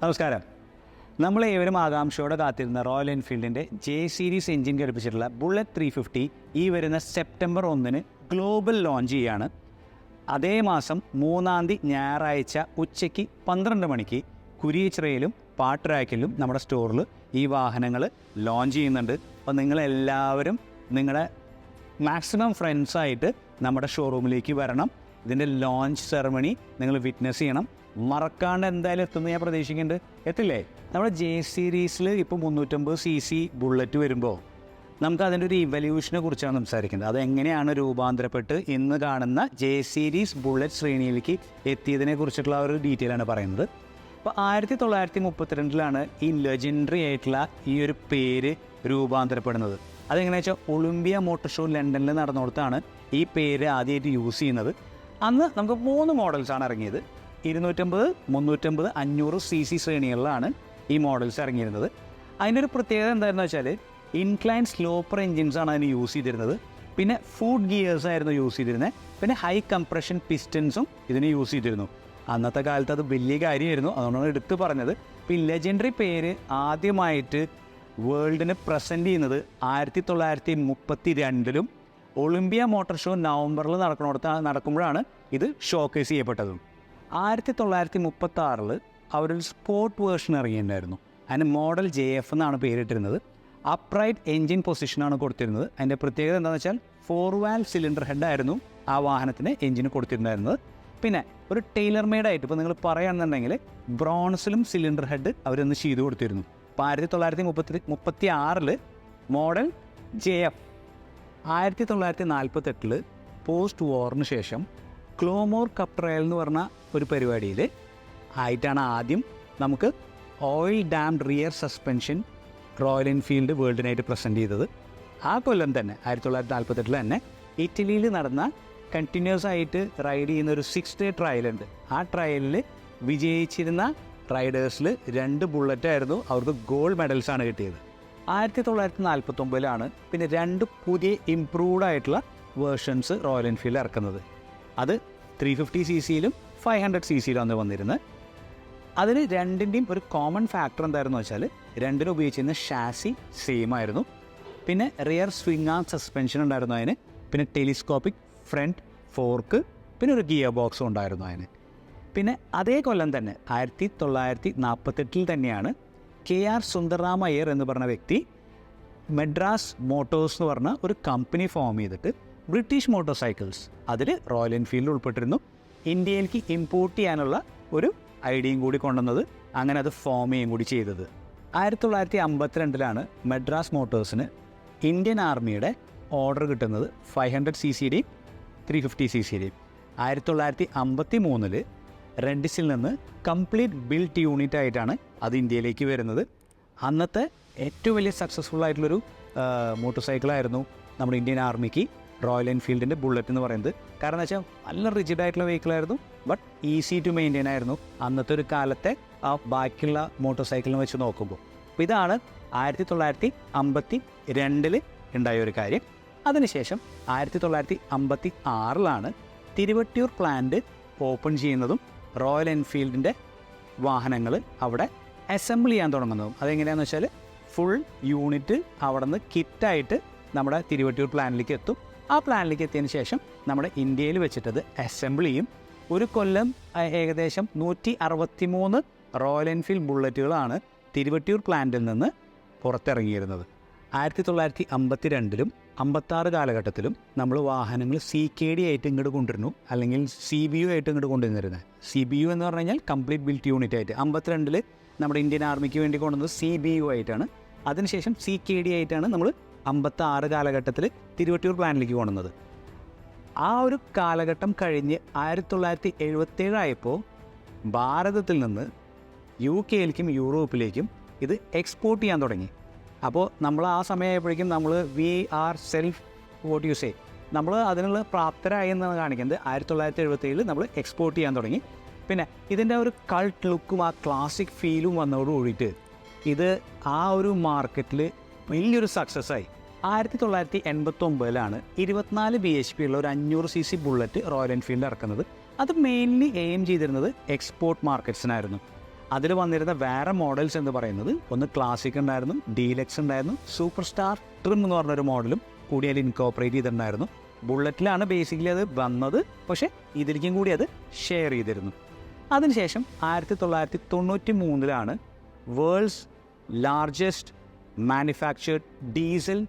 നമസ്കാരം. നമ്മളേവരും ആകാംക്ഷയോടെ കാത്തിരുന്ന റോയൽ എൻഫീൽഡിൻ്റെ ജെ സീരീസ് എഞ്ചിൻ ഘടിപ്പിച്ചിട്ടുള്ള ബുള്ളറ്റ് 350 ഈ വരുന്ന സെപ്റ്റംബർ 1 ഗ്ലോബൽ ലോഞ്ച് ചെയ്യുകയാണ്. അതേ മാസം 3 ഞായറാഴ്ച ഉച്ചയ്ക്ക് 12 മണിക്ക് കുരിയച്ചിറയിലും പാട്ടുരായ്ക്കലിലും നമ്മുടെ സ്റ്റോറിൽ ഈ വാഹനങ്ങൾ ലോഞ്ച് ചെയ്യുന്നുണ്ട്. അപ്പോൾ നിങ്ങളെല്ലാവരും നിങ്ങളുടെ മാക്സിമം ഫ്രണ്ട്സായിട്ട് നമ്മുടെ ഷോറൂമിലേക്ക് വരണം. ഇതിൻ്റെ ലോഞ്ച് സെറമണി നിങ്ങൾ വിറ്റ്നസ് ചെയ്യണം. മറക്കാണ്ട് എന്തായാലും എത്തുമെന്ന് ഞാൻ പ്രതീക്ഷിക്കുന്നുണ്ട്. എത്തില്ലേ? നമ്മുടെ ജെ സീരീസിൽ ഇപ്പോൾ 350cc ബുള്ളറ്റ് വരുമ്പോൾ നമുക്ക് അതിൻ്റെ ഒരു ഇവല്യൂഷനെ കുറിച്ചാണ് സംസാരിക്കുന്നത്. അതെങ്ങനെയാണ് രൂപാന്തരപ്പെട്ട് ഇന്ന് കാണുന്ന ജെ സീരീസ് ബുള്ളറ്റ് ശ്രേണിയിലേക്ക് എത്തിയതിനെ കുറിച്ചിട്ടുള്ള ഒരു ഡീറ്റെയിലാണ് പറയുന്നത്. അപ്പോൾ 1932 ഈ ലെജൻഡറി ആയിട്ടുള്ള ഈ ഒരു പേര് രൂപാന്തരപ്പെടുന്നത്. അതെങ്ങനെയാണെന്ന് വെച്ചാൽ ഒളിമ്പിയ മോട്ടോർ ഷോ ലണ്ടനിൽ നടന്നിടത്താണ് ഈ പേര് ആദ്യമായിട്ട് യൂസ് ചെയ്യുന്നത്. അന്ന് നമുക്ക് 3 മോഡൽസാണ് ഇറങ്ങിയത്. 250, 350, 500cc ശ്രേണികളിലാണ് ഈ മോഡൽസ് ഇറങ്ങിയിരുന്നത്. അതിനൊരു പ്രത്യേകത എന്തായിരുന്നു വെച്ചാൽ ഇൻക്ലൈൻ സ്ലോപ്പർ എൻജിൻസാണ് അതിന് യൂസ് ചെയ്തിരുന്നത്. പിന്നെ ഫുഡ് ഗിയേഴ്സ് ആയിരുന്നു യൂസ് ചെയ്തിരുന്നത്. പിന്നെ ഹൈ കംപ്രഷൻ പിസ്റ്റൻസും ഇതിന് യൂസ് ചെയ്തിരുന്നു. അന്നത്തെ കാലത്ത് അത് വലിയ കാര്യമായിരുന്നു. അതുകൊണ്ടാണ് എടുത്തു പറഞ്ഞത്. ഇപ്പോൾ ഈ ലെജൻഡറി പേര് ആദ്യമായിട്ട് വേൾഡിന് പ്രസൻറ്റ് ചെയ്യുന്നത് 1932 ഒളിമ്പിയ മോട്ടോർ ഷോ നവംബറിൽ നടക്കുമ്പോഴാണ് ഇത് ഷോക്കേസ് ചെയ്യപ്പെട്ടതും. 1936 അവരൊരു സ്പോർട്ട് വേർഷൻ ഇറങ്ങിയിട്ടുണ്ടായിരുന്നു. അതിന് മോഡൽ JF എന്നാണ് പേരിട്ടിരുന്നത്. അപ്രൈറ്റ് എൻജിൻ പൊസിഷനാണ് കൊടുത്തിരുന്നത്. അതിൻ്റെ പ്രത്യേകത എന്താണെന്ന് വെച്ചാൽ 4 വാൽവ് സിലിണ്ടർ ഹെഡായിരുന്നു ആ വാഹനത്തിന് എൻജിന് കൊടുത്തിരുന്നായിരുന്നത്. പിന്നെ ഒരു ടൈലർ മെയ്ഡായിട്ട് ഇപ്പോൾ നിങ്ങൾ പറയുകയാണെന്നുണ്ടെങ്കിൽ ബ്രോൺസിലും സിലിണ്ടർ ഹെഡ് അവരൊന്ന് ചെയ്തു കൊടുത്തിരുന്നു. അപ്പോൾ 1936 മോഡൽ JF. 1948 പോസ്റ്റ് വാറിന് ശേഷം ക്ലോമോർ കപ്പ് ട്രയൽ എന്ന് പറഞ്ഞ ഒരു പരിപാടിയിൽ ആയിട്ടാണ് ആദ്യം നമുക്ക് oil damped rear suspension Royal Enfield വേൾഡിനായിട്ട് പ്രസൻറ്റ് ചെയ്തത്. ആ കൊല്ലം തന്നെ 1948 തന്നെ ഇറ്റലിയിൽ നടന്ന കണ്ടിന്യൂസ് ആയിട്ട് റൈഡ് ചെയ്യുന്ന ഒരു 6 ഡേ ട്രയലുണ്ട്. ആ ട്രയലിൽ വിജയിച്ചിരുന്ന റൈഡേഴ്സിൽ 2 ബുള്ളറ്റായിരുന്നു അവർക്ക് ഗോൾഡ് മെഡൽസാണ് കിട്ടിയത്. 1949 പിന്നെ 2 പുതിയ ഇംപ്രൂവ്ഡ് ആയിട്ടുള്ള വേർഷൻസ് റോയൽ എൻഫീൽഡ് ഇറക്കുന്നത്. അത് 350cc-യിലും 500cc-യിലാണ് വന്നിരുന്നത്. അതിന് രണ്ടിൻ്റെയും ഒരു കോമൺ ഫാക്ടർ എന്തായിരുന്നു വെച്ചാൽ രണ്ടിനും ഉപയോഗിച്ചിരുന്ന ഷാസി സെയിം ആയിരുന്നു. പിന്നെ റിയർ സ്വിംഗ് ആം സസ്പെൻഷൻ ഉണ്ടായിരുന്നു അതിന്. പിന്നെ ടെലിസ്കോപ്പിക് ഫ്രണ്ട് ഫോർക്ക്, പിന്നെ ഒരു ഗിയർ ബോക്സും ഉണ്ടായിരുന്നു അതിന്. പിന്നെ അതേ കൊല്ലം തന്നെ 1948 തന്നെയാണ് KR സുന്ദർറാം അയ്യർ എന്ന് പറഞ്ഞ വ്യക്തി മെഡ്രാസ് മോട്ടോഴ്സ് എന്ന് പറഞ്ഞ ഒരു കമ്പനി ഫോം ചെയ്തിട്ട് ബ്രിട്ടീഷ് മോട്ടോർ സൈക്കിൾസ് അതിൽ റോയൽ എൻഫീൽഡ് ഉൾപ്പെട്ടിരുന്നു. ഇന്ത്യയിലേക്ക് ഇമ്പോർട്ട് ചെയ്യാനുള്ള ഒരു ഐഡിയയും കൂടി കൊണ്ടുവന്നത്. അങ്ങനെ അത് ഫോം ചെയ്യുകയും കൂടി ചെയ്തത്. 1952 മെഡ്രാസ് മോട്ടോഴ്സിന് ഇന്ത്യൻ ആർമിയുടെ ഓർഡർ കിട്ടുന്നത് 500cc-യുടെയും 350cc-യുടെയും. 1953 റെഡിസിൽ നിന്ന് കംപ്ലീറ്റ് ബിൽറ്റ് യൂണിറ്റ് ആയിട്ടാണ് അത് ഇന്ത്യയിലേക്ക് വരുന്നത്. അന്നത്തെ ഏറ്റവും വലിയ സക്സസ്ഫുൾ ആയിട്ടുള്ളൊരു മോട്ടോർ സൈക്കിളായിരുന്നു നമ്മുടെ ഇന്ത്യൻ ആർമിക്ക് റോയൽ എൻഫീൽഡിൻ്റെ ബുള്ളറ്റ് എന്ന് പറയുന്നത്. കാരണം എന്ന് വെച്ചാൽ നല്ല റിജിഡായിട്ടുള്ള വെഹിക്കിളായിരുന്നു, ബട്ട് ഈസി ടു മെയിൻറ്റെയിൻ ആയിരുന്നു അന്നത്തെ ഒരു കാലത്തെ ആ ബാക്കിയുള്ള മോട്ടോർ സൈക്കിളിനെ വെച്ച് നോക്കുമ്പോൾ. അപ്പോൾ ഇതാണ് 1952 ഉണ്ടായ ഒരു കാര്യം. അതിനുശേഷം 1956 തിരുവട്ടിയൂർ പ്ലാന്റ് ഓപ്പൺ ചെയ്യുന്നതും റോയൽ എൻഫീൽഡിൻ്റെ വാഹനങ്ങൾ അവിടെ അസംബിൾ ചെയ്യാൻ തുടങ്ങുന്നതും. അതെങ്ങനെയാണെന്ന് വെച്ചാൽ ഫുൾ യൂണിറ്റ് അവിടെ നിന്ന് കിറ്റായിട്ട് നമ്മുടെ തിരുവട്ടിയൂർ പ്ലാനിലേക്ക് എത്തും. ആ പ്ലാനിലേക്ക് എത്തിയതിന് ശേഷം നമ്മുടെ ഇന്ത്യയിൽ വെച്ചിട്ടത് അസംബിൾ ചെയ്യും. ഒരു കൊല്ലം ഏകദേശം 163 റോയൽ എൻഫീൽഡ് ബുള്ളറ്റുകളാണ് തിരുവട്ടിയൂർ പ്ലാന്റിൽ നിന്ന് പുറത്തിറങ്ങിയിരുന്നത്. 1952 56 കാലഘട്ടത്തിലും നമ്മൾ വാഹനങ്ങൾ CKD ആയിട്ട് ഇങ്ങോട്ട് കൊണ്ടുവരുന്നു, അല്ലെങ്കിൽ CBU ആയിട്ട് ഇങ്ങോട്ട് കൊണ്ടുവന്നിരുന്നത്. CBU എന്ന് പറഞ്ഞു കഴിഞ്ഞാൽ കംപ്ലീറ്റ് ബിൽറ്റ് യൂണിറ്റ് ആയിട്ട്. 52 നമ്മുടെ ഇന്ത്യൻ ആർമിക്ക് വേണ്ടി കൊണ്ടുവന്നത് CBU ആയിട്ടാണ്. അതിനുശേഷം CKD ആയിട്ടാണ് നമ്മൾ 56 കാലഘട്ടത്തിൽ തിരുവട്ടിയൂർ പ്ലാനിലേക്ക് കൊണ്ടുവന്നത്. ആ ഒരു കാലഘട്ടം കഴിഞ്ഞ് 1977 ആയപ്പോൾ ഭാരതത്തിൽ നിന്ന് UK-യിലേക്കും യൂറോപ്പിലേക്കും ഇത് എക്സ്പോർട്ട് ചെയ്യാൻ തുടങ്ങി. അപ്പോൾ നമ്മൾ ആ സമയമായപ്പോഴേക്കും നമ്മൾ നമ്മൾ അതിനുള്ള പ്രാപ്തരായി എന്നാണ് കാണിക്കുന്നത്. 1977 നമ്മൾ എക്സ്പോർട്ട് ചെയ്യാൻ തുടങ്ങി. പിന്നെ ഇതിൻ്റെ ഒരു കൾട്ട് ലുക്കും ആ ക്ലാസിക് ഫീലും വന്നതോട് കൂടിയിട്ട് ഇത് ആ ഒരു മാർക്കറ്റിൽ വലിയൊരു സക്സസ്സായി. 1989 24 bhp ഉള്ള ഒരു 500cc ബുള്ളറ്റ് റോയൽ എൻഫീൽഡ് ഇറക്കുന്നത്. അത് മെയിൻലി എയിം ചെയ്തിരുന്നത് എക്സ്പോർട്ട് മാർക്കറ്റ്സിനായിരുന്നു. അതിൽ വന്നിരുന്ന വേറെ മോഡൽസ് എന്ന് പറയുന്നത് ഒന്ന് ക്ലാസിക് ഉണ്ടായിരുന്നു, ഡീലക്സ് ഉണ്ടായിരുന്നു, സൂപ്പർ സ്റ്റാർ ട്രിം എന്ന് പറഞ്ഞൊരു മോഡലും കൂടി അതിൽ ഇൻകോപ്പറേറ്റ് ചെയ്തിട്ടുണ്ടായിരുന്നു. ബുള്ളറ്റിലാണ് ബേസിക്കലി അത് വന്നത്, പക്ഷേ ഇതിലേക്കും കൂടി അത് ഷെയർ ചെയ്തിരുന്നു. അതിനുശേഷം 1993 world's largest manufactured diesel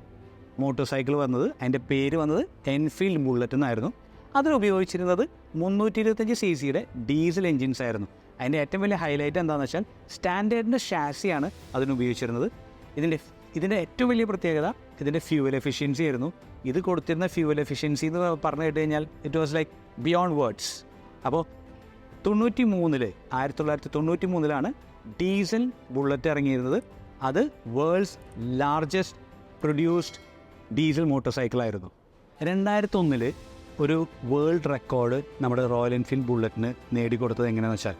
motor cycle വന്നത്. അതിൻ്റെ പേര് വന്നത് എൻഫീൽഡ് ബുള്ളറ്റ് എന്നായിരുന്നു. അതിലുപയോഗിച്ചിരുന്നത് 325 cc ഡീസൽ എൻജിൻസ് ആയിരുന്നു. അതിൻ്റെ ഏറ്റവും വലിയ ഹൈലൈറ്റ് എന്താണെന്ന് വെച്ചാൽ സ്റ്റാൻഡേർഡിൻ്റെ ഷാസിയാണ് അതിനുപയോഗിച്ചിരുന്നത്. ഇതിൻ്റെ ഏറ്റവും വലിയ പ്രത്യേകത ഇതിൻ്റെ ഫ്യൂവൽ എഫിഷ്യൻസി ആയിരുന്നു. ഇത് കൊടുത്തിരുന്ന ഫ്യൂവൽ എഫിഷ്യൻസി എന്ന് പറഞ്ഞു കേട്ട് കഴിഞ്ഞാൽ it was like beyond words. അപ്പോൾ 1993 ഡീസൽ ബുള്ളറ്റ് ഇറങ്ങിയിരുന്നത്. അത് world's largest produced diesel motor സൈക്കിളായിരുന്നു. 2001 ഒരു വേൾഡ് റെക്കോർഡ് നമ്മുടെ റോയൽ എൻഫീൽഡ് ബുള്ളറ്റിന് നേടിക്കൊടുത്തത് എങ്ങനെയാണെന്ന് വെച്ചാൽ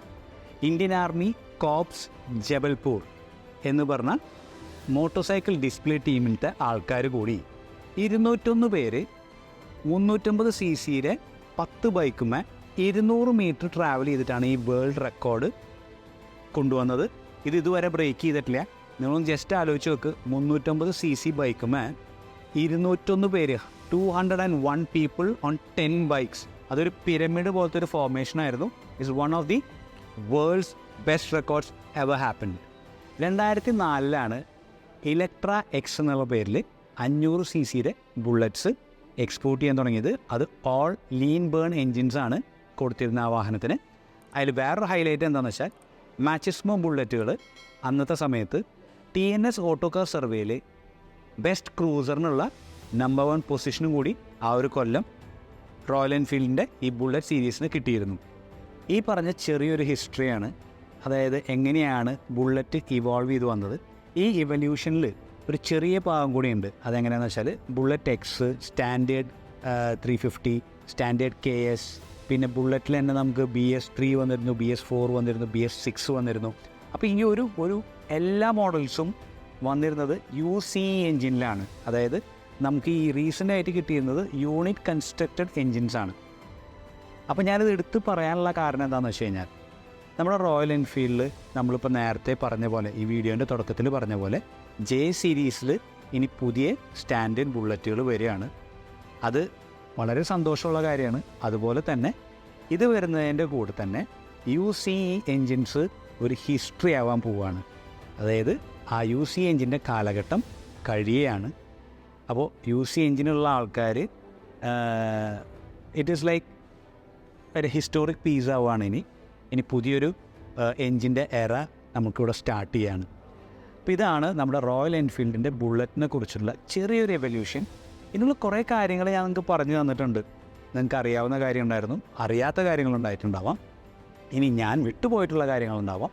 ഇന്ത്യൻ ആർമി കോപ്സ് ജബൽപൂർ എന്ന് പറഞ്ഞ മോട്ടോർ സൈക്കിൾ ഡിസ്പ്ലേ ടീമിലത്തെ ആൾക്കാർ കൂടി 201 പേര് 350 cc 10 ബൈക്കുമേ 200 മീറ്റർ ട്രാവൽ ചെയ്തിട്ടാണ് ഈ വേൾഡ് റെക്കോർഡ് കൊണ്ടുവന്നത്. ഇത് ഇതുവരെ ബ്രേക്ക് ചെയ്തിട്ടില്ല. നിങ്ങളൊന്ന് ജസ്റ്റ് ആലോചിച്ച് നോക്ക്, 350 cc ബൈക്കുമേ 201 പേര്, 201 പീപ്പിൾ ഓൺ 10 ബൈക്സ്. അതൊരു പിരമിഡ് പോലത്തെ ഒരു ഫോർമേഷൻ ആയിരുന്നു. It's one of the worlds best records ever happened. 2004 Electra X എന്നുള്ള പേരിൽ 500 cc ബുള്ളറ്റ്സ് എക്സ്പോർട്ട് ചെയ്യാൻ തുടങ്ങിയത്. അത് ഓൾ ലീൻ ബേൺ എൻജിൻസാണ് കൊടുത്തിരുന്ന ആ വാഹനത്തിന്. അതിൽ വേറൊരു ഹൈലൈറ്റ് എന്താണെന്ന് വെച്ചാൽ മാച്ചിസ്മോ ബുള്ളറ്റുകൾ അന്നത്തെ സമയത്ത് TNS ഓട്ടോകാർ സർവേയിൽ ബെസ്റ്റ് ക്രൂസറിനുള്ള നമ്പർ 1 പൊസിഷനും കൂടി ആ ഒരു കൊല്ലം റോയൽ എൻഫീൽഡിൻ്റെ ഈ ബുള്ളറ്റ് സീരീസിന് കിട്ടിയിരുന്നു. ഈ പറഞ്ഞ ചെറിയൊരു ഹിസ്റ്ററിയാണ്, അതായത് എങ്ങനെയാണ് ബുള്ളറ്റ് ഇവോൾവ് ചെയ്ത് വന്നത്. ഈ ഇവല്യൂഷനിൽ ഒരു ചെറിയ ഭാഗം കൂടിയുണ്ട്. അതെങ്ങനെയാണെന്ന് വെച്ചാൽ bullet X, standard 350, standard KS, പിന്നെ ബുള്ളറ്റിൽ തന്നെ നമുക്ക് BS3 വന്നിരുന്നു, BS4 വന്നിരുന്നു, BS6 വന്നിരുന്നു. അപ്പോൾ ഈ ഒരു എല്ലാ മോഡൽസും വന്നിരുന്നത് UCE എൻജിനിലാണ്. അതായത് നമുക്ക് ഈ റീസെൻ്റായിട്ട് കിട്ടിയിരുന്നത് യൂണിറ്റ് കൺസ്ട്രക്റ്റഡ് എൻജിൻസാണ്. അപ്പോൾ ഞാനിത് എടുത്ത് പറയാനുള്ള കാരണം എന്താണെന്ന് വെച്ച് കഴിഞ്ഞാൽ നമ്മുടെ റോയൽ എൻഫീൽഡിൽ നമ്മളിപ്പോൾ നേരത്തെ പറഞ്ഞ പോലെ, ഈ വീഡിയോൻ്റെ തുടക്കത്തിൽ പറഞ്ഞ പോലെ J സീരീസിൽ ഇനി പുതിയ സ്റ്റാൻഡേർഡ് ബുള്ളറ്റുകൾ വരികയാണ്. അത് വളരെ സന്തോഷമുള്ള കാര്യമാണ്. അതുപോലെ തന്നെ ഇത് വരുന്നതിൻ്റെ കൂടെ തന്നെ UCE എൻജിൻസ് ഒരു ഹിസ്റ്ററി ആവാൻ പോവുകയാണ്. അതായത് ആ UCE എൻജിൻ്റെ കാലഘട്ടം കഴിയുകയാണ്. അപ്പോൾ UCE എൻജിനുള്ള ആൾക്കാർ ഇറ്റ് ഈസ് ലൈക്ക് ഒരു ഹിസ്റ്റോറിക് പീസ് ആവുകയാണ്. ഇനി പുതിയൊരു എൻജിൻ്റെ എറ നമുക്കിവിടെ സ്റ്റാർട്ട് ചെയ്യുകയാണ്. അപ്പോൾ ഇതാണ് നമ്മുടെ റോയൽ എൻഫീൽഡിൻ്റെ ബുള്ളറ്റിനെ കുറിച്ചുള്ള ചെറിയൊരു എവല്യൂഷൻ. ഇതിനുള്ള കുറേ കാര്യങ്ങൾ ഞാൻ നിങ്ങൾക്ക് പറഞ്ഞു തന്നിട്ടുണ്ട്. നിങ്ങൾക്ക് അറിയാവുന്ന കാര്യം ഉണ്ടായിരുന്നു, അറിയാത്ത കാര്യങ്ങളുണ്ടായിട്ടുണ്ടാവാം, ഇനി ഞാൻ വിട്ടുപോയിട്ടുള്ള കാര്യങ്ങളുണ്ടാവാം.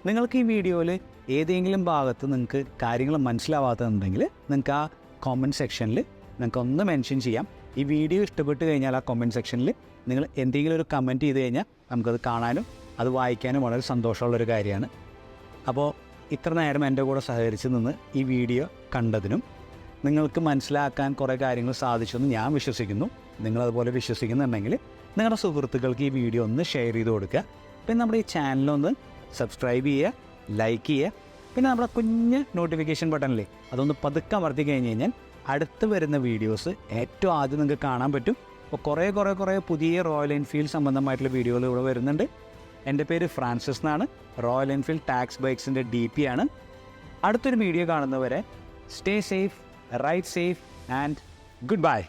നിങ്ങൾക്ക് ഈ വീഡിയോയിൽ ഏതെങ്കിലും ഭാഗത്ത് നിങ്ങൾക്ക് കാര്യങ്ങൾ മനസ്സിലാവാത്തതുണ്ടെങ്കിൽ നിങ്ങൾക്ക് ആ കോമൻറ്റ് സെക്ഷനിൽ നിങ്ങൾക്ക് ഒന്ന് മെൻഷൻ ചെയ്യാം. ഈ വീഡിയോ ഇഷ്ടപ്പെട്ട് കഴിഞ്ഞാൽ ആ കമൻറ്റ് സെക്ഷനിൽ നിങ്ങൾ എന്തെങ്കിലും ഒരു കമൻറ്റ് ചെയ്ത് കഴിഞ്ഞാൽ നമുക്കത് കാണാനും അത് വായിക്കാനും വളരെ സന്തോഷമുള്ളൊരു കാര്യമാണ്. അപ്പോൾ ഇത്ര നേരം എൻ്റെ കൂടെ സഹകരിച്ച് നിന്ന് ഈ വീഡിയോ കണ്ടതിനും നിങ്ങൾക്ക് മനസ്സിലാക്കാൻ കുറേ കാര്യങ്ങൾ സാധിച്ചെന്ന് ഞാൻ വിശ്വസിക്കുന്നു. നിങ്ങളതുപോലെ വിശ്വസിക്കുന്നുണ്ടെങ്കിൽ നിങ്ങളുടെ സുഹൃത്തുക്കൾക്ക് ഈ വീഡിയോ ഒന്ന് ഷെയർ ചെയ്ത് കൊടുക്കുക. പിന്നെ നമ്മുടെ ഈ ചാനലൊന്ന് സബ്സ്ക്രൈബ് ചെയ്യുക, ലൈക്ക് ചെയ്യുക. പിന്നെ നമ്മുടെ കുഞ്ഞ് നോട്ടിഫിക്കേഷൻ ബട്ടണില്ലേ അതൊന്ന് പതുക്കെ അമർത്തി കഴിഞ്ഞ് കഴിഞ്ഞാൽ അടുത്ത് വരുന്ന വീഡിയോസ് ഏറ്റവും ആദ്യം നിങ്ങൾക്ക് കാണാൻ പറ്റും. അപ്പോൾ കുറേ പുതിയ റോയൽ എൻഫീൽഡ് സംബന്ധമായിട്ടുള്ള വീഡിയോകൾ ഇവിടെ വരുന്നുണ്ട്. എൻ്റെ പേര് ഫ്രാൻസിസ് എന്നാണ്. റോയൽ എൻഫീൽഡ് ടാക്സ് ബൈക്സിൻ്റെ DP ആണ്. അടുത്തൊരു വീഡിയോ കാണുന്നവരെ stay safe, ride safe and good bye.